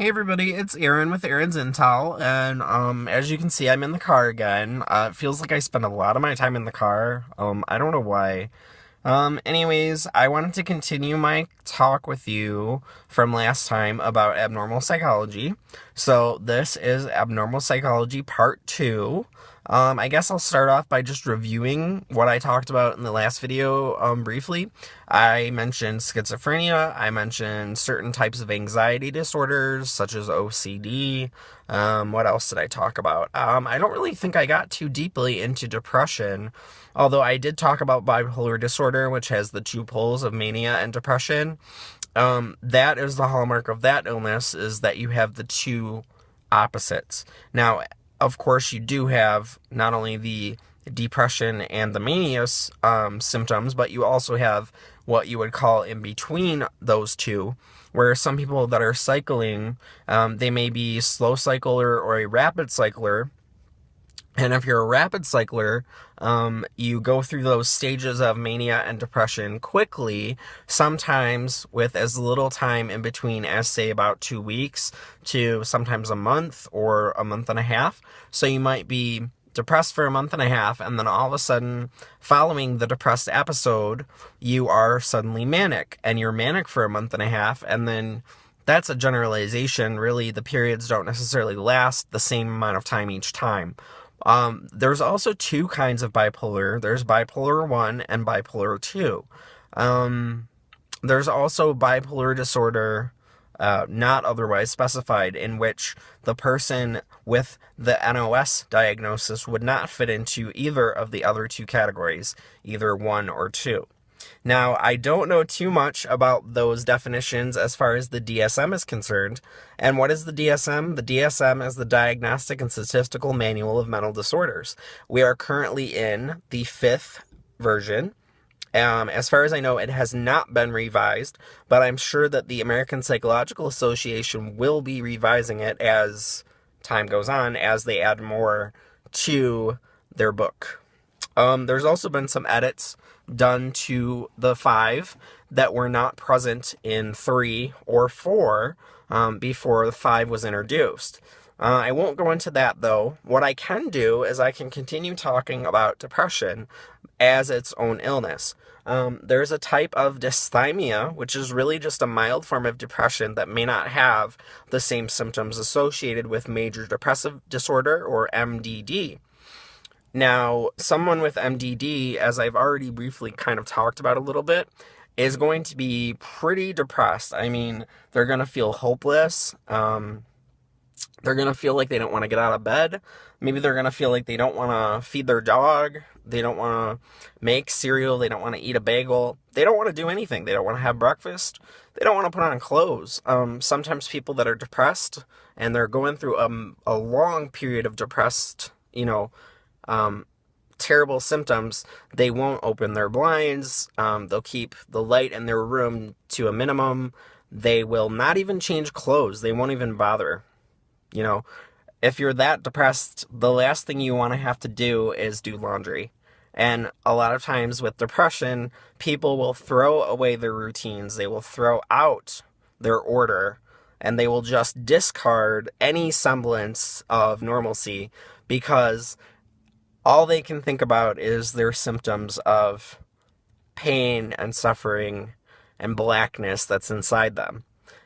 Hey everybody, it's Aaron with Eirinn'sIntel, and as you can see, I'm in the car again. It feels like I spend a lot of my time in the car. I don't know why. Anyways, I wanted to continue my talk with you from last time about abnormal psychology. So this is abnormal psychology part 2. I guess I'll start off by just reviewing what I talked about in the last video briefly. I mentioned schizophrenia, I mentioned certain types of anxiety disorders, such as OCD. What else did I talk about? I don't really think I got too deeply into depression, although I did talk about bipolar disorder, which has the two poles of mania and depression. That is the hallmark of that illness, is that you have the two opposites. Now, of course, you do have not only the depression and the mania symptoms, but you also have what you would call in between those two, where some people that are cycling, they may be a slow cycler or a rapid cycler. And if you're a rapid cycler, you go through those stages of mania and depression quickly, sometimes with as little time in between as, say, about 2 weeks to sometimes a month or a month and a half. So you might be depressed for a month and a half, and then all of a sudden, following the depressed episode, you are suddenly manic, and you're manic for a month and a half, and then that's a generalization. Really, the periods don't necessarily last the same amount of time each time. There's also two kinds of bipolar. There's bipolar 1 and bipolar 2. There's also bipolar disorder, not otherwise specified, in which the person with the NOS diagnosis would not fit into either of the other two categories, either 1 or 2. Now, I don't know too much about those definitions as far as the DSM is concerned. And what is the DSM? The DSM is the Diagnostic and Statistical Manual of Mental Disorders. We are currently in the 5th version. As far as I know, it has not been revised, but I'm sure that the American Psychological Association will be revising it as time goes on, as they add more to their book. There's also been some edits done to the 5 that were not present in 3 or 4 before the 5 was introduced. I won't go into that, though. What I can do is I can continue talking about depression as its own illness. There's a type of dysthymia, which is really just a mild form of depression that may not have the same symptoms associated with major depressive disorder, or MDD. Now, someone with MDD, as I've already briefly kind of talked about a little bit, is going to be pretty depressed. I mean, they're going to feel hopeless. They're going to feel like they don't want to get out of bed. Maybe they're going to feel like they don't want to feed their dog. They don't want to make cereal. They don't want to eat a bagel. They don't want to do anything. They don't want to have breakfast. They don't want to put on clothes. Sometimes people that are depressed and they're going through a long period of depressed, terrible symptoms, they won't open their blinds. They'll keep the light in their room to a minimum. They will not even change clothes. They won't even bother. If you're that depressed, the last thing you want to have to do is do laundry. And a lot of times with depression, people will throw away their routines. They will throw out their order, and they will just discard any semblance of normalcy, because all they can think about is their symptoms of pain and suffering and blackness that's inside them.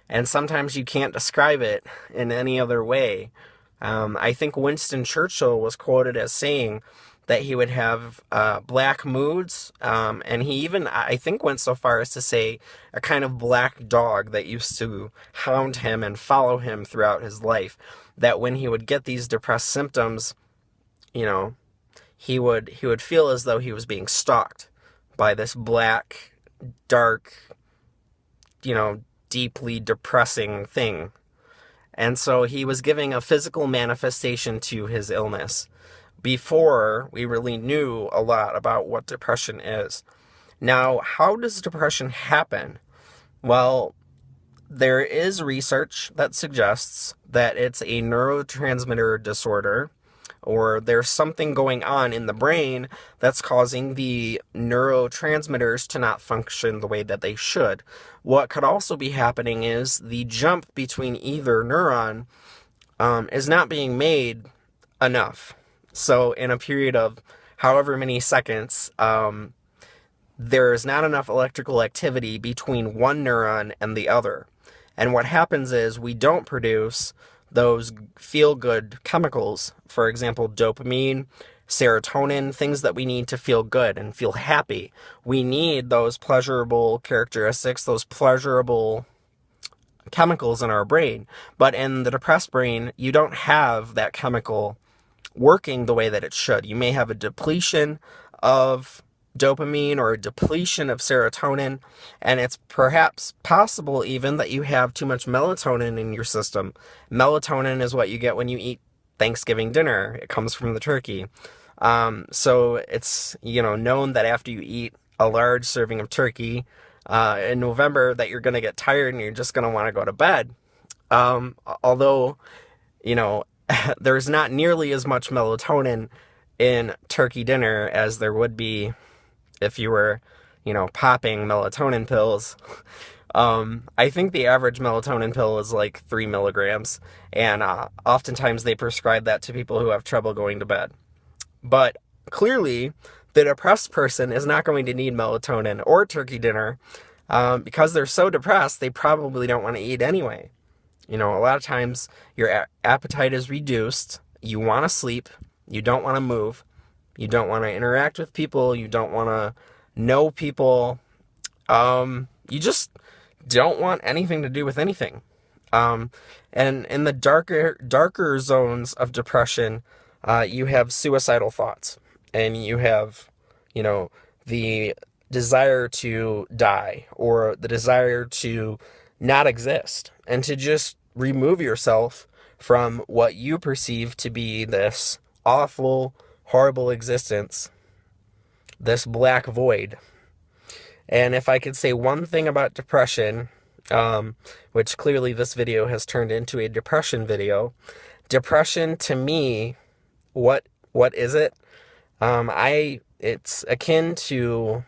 And sometimes you can't describe it in any other way. I think Winston Churchill was quoted as saying that he would have black moods, and he even, I think, went so far as to say a kind of black dog that used to hound him and follow him throughout his life, that when he would get these depressed symptoms, he would feel as though he was being stalked by this black, dark, deeply depressing thing. And so he was giving a physical manifestation to his illness before we really knew a lot about what depression is. Now, how does depression happen? Well, there is research that suggests that it's a neurotransmitter disorder, or there's something going on in the brain that's causing the neurotransmitters to not function the way that they should. What could also be happening is the jump between either neuron is not being made enough. So in a period of however many seconds, there is not enough electrical activity between one neuron and the other. And what happens is we don't produce those feel-good chemicals, for example, dopamine, serotonin, things that we need to feel good and feel happy. We need those pleasurable characteristics, those pleasurable chemicals in our brain. But in the depressed brain, you don't have that chemical working the way that it should. You may have a depletion of dopamine or a depletion of serotonin, and it's perhaps possible even that you have too much melatonin in your system. Melatonin is what you get when you eat Thanksgiving dinner. It comes from the turkey. So it's, known that after you eat a large serving of turkey in November that you're going to get tired and you're just going to want to go to bed. Although, there's not nearly as much melatonin in turkey dinner as there would be if you were, popping melatonin pills. I think the average melatonin pill is like 3 milligrams, and oftentimes they prescribe that to people who have trouble going to bed. But clearly, the depressed person is not going to need melatonin or turkey dinner because they're so depressed, they probably don't want to eat anyway. A lot of times your appetite is reduced, you want to sleep, you don't want to move, you don't want to interact with people, you don't want to know people, you just don't want anything to do with anything. And in the darker zones of depression, you have suicidal thoughts, and you have, the desire to die, or the desire to not exist, and to just remove yourself from what you perceive to be this awful, horrible existence, this black void. And if I could say one thing about depression, which clearly this video has turned into a depression video, depression to me, what is it? It's akin to